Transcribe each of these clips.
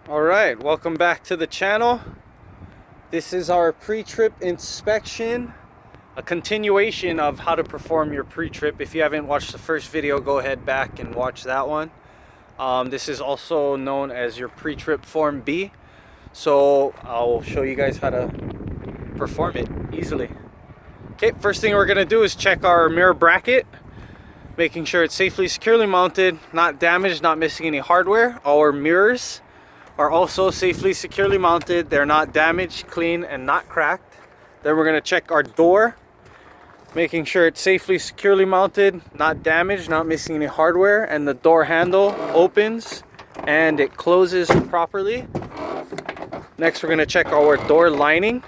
Alright, welcome back to the channel. This is our pre-trip inspection, a continuation of how to perform your pre-trip. If you haven't watched the first video, go ahead back and watch that one. This is also known as your pre-trip Form B. So I'll show you guys how to perform it easily. Okay, first thing we're going to do is check our mirror bracket, making sure it's safely securely mounted, not damaged, not missing any hardware. Our mirrors are also safely securely mounted. They're not damaged, clean, and not cracked. Then we're going to check our door, making sure it's safely securely mounted, not damaged, not missing any hardware, and the door handle opens and it closes properly. Next we're going to check our door lining,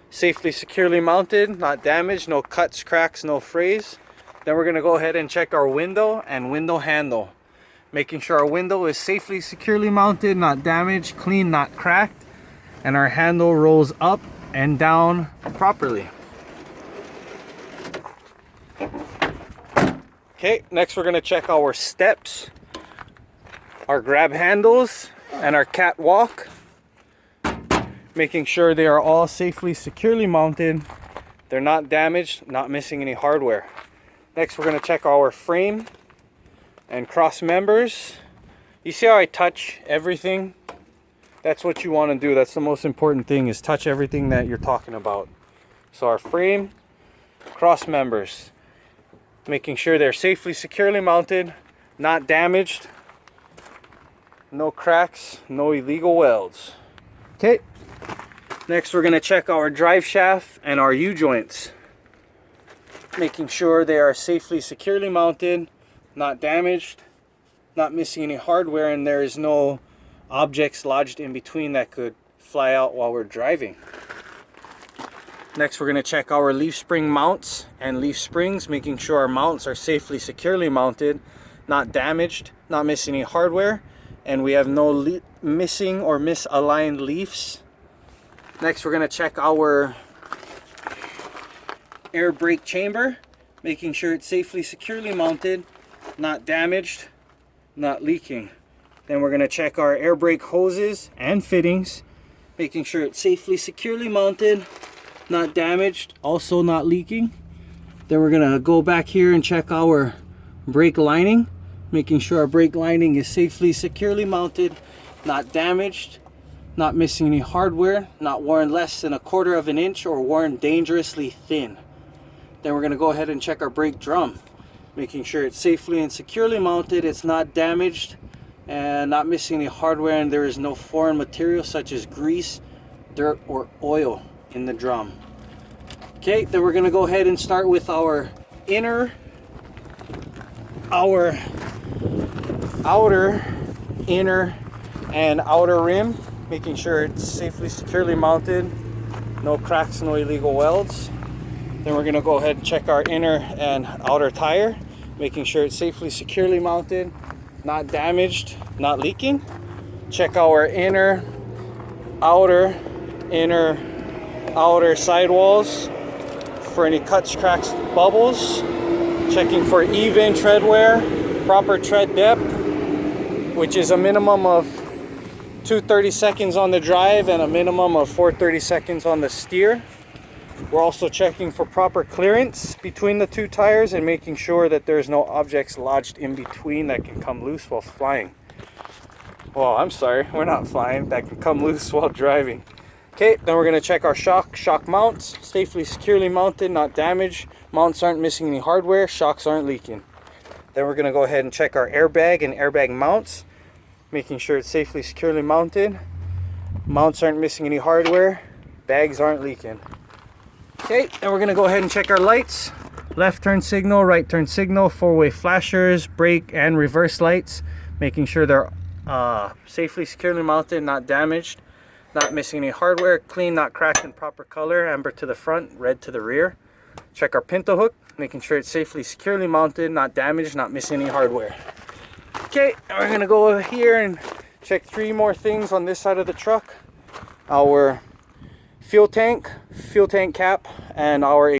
safely securely mounted, not damaged, no cuts, cracks, no frays. Then we're going to go ahead and check our window and window handle, making sure our window is safely securely mounted, not damaged, clean, not cracked, and our handle rolls up and down properly. Okay, next we're going to check our steps, our grab handles, and our catwalk, making sure they are all safely securely mounted. They're not damaged, not missing any hardware. Next we're going to check our frame and cross members. You see how I touch everything? That's what you want to do. That's the most important thing, is touch everything that you're talking about. So our frame, cross members, making sure they're safely securely mounted, not damaged, no cracks, no illegal welds. Okay, next we're going to check our drive shaft and our U-joints, making sure they are safely securely mounted, not damaged, not missing any hardware, and there is no objects lodged in between that could fly out while we're driving. Next we're going to check our leaf spring mounts and leaf springs, making sure our mounts are safely securely mounted, not damaged, not missing any hardware, and we have no missing or misaligned leaves. Next we're going to check our air brake chamber, making sure it's safely securely mounted, not damaged, not leaking. Then we're going to check our air brake hoses and fittings, making sure it's safely securely mounted, not damaged, also not leaking. Then we're going to go back here and check our brake lining, making sure our brake lining is safely securely mounted, not damaged, not missing any hardware, not worn less than 1/4 of an inch or worn dangerously thin. Then we're going to go ahead and check our brake drum, making sure it's safely and securely mounted, it's not damaged, and not missing any hardware, and there is no foreign material such as grease, dirt, or oil in the drum. Okay, then we're going to go ahead and start with our outer, inner, and outer rim, making sure it's safely securely mounted, no cracks, no illegal welds. Then we're going to go ahead and check our inner and outer tire, making sure it's safely securely mounted, not damaged, not leaking. Check our inner, outer sidewalls for any cuts, cracks, bubbles. Checking for even tread wear, proper tread depth, which is a minimum of 230 seconds on the drive and a minimum of 430 seconds on the steer. We're also checking for proper clearance between the two tires and making sure that there's no objects lodged in between that can come loose while flying. Well, I'm sorry, we're not flying, that can come loose while driving. Okay, then we're going to check our shock mounts, safely securely mounted, not damaged. Mounts aren't missing any hardware, shocks aren't leaking. Then we're going to go ahead and check our airbag and airbag mounts, making sure it's safely securely mounted. Mounts aren't missing any hardware, bags aren't leaking. Okay, then we're going to go ahead and check our lights. Left turn signal, right turn signal, four-way flashers, brake and reverse lights, making sure they're safely securely mounted, not damaged, not missing any hardware, clean, not cracked, in proper color, amber to the front, red to the rear. Check our pinto hook, making sure it's safely securely mounted, not damaged, not missing any hardware. Okay, and we're going to go over here and check 3 more things on this side of the truck. Our fuel tank cap, and our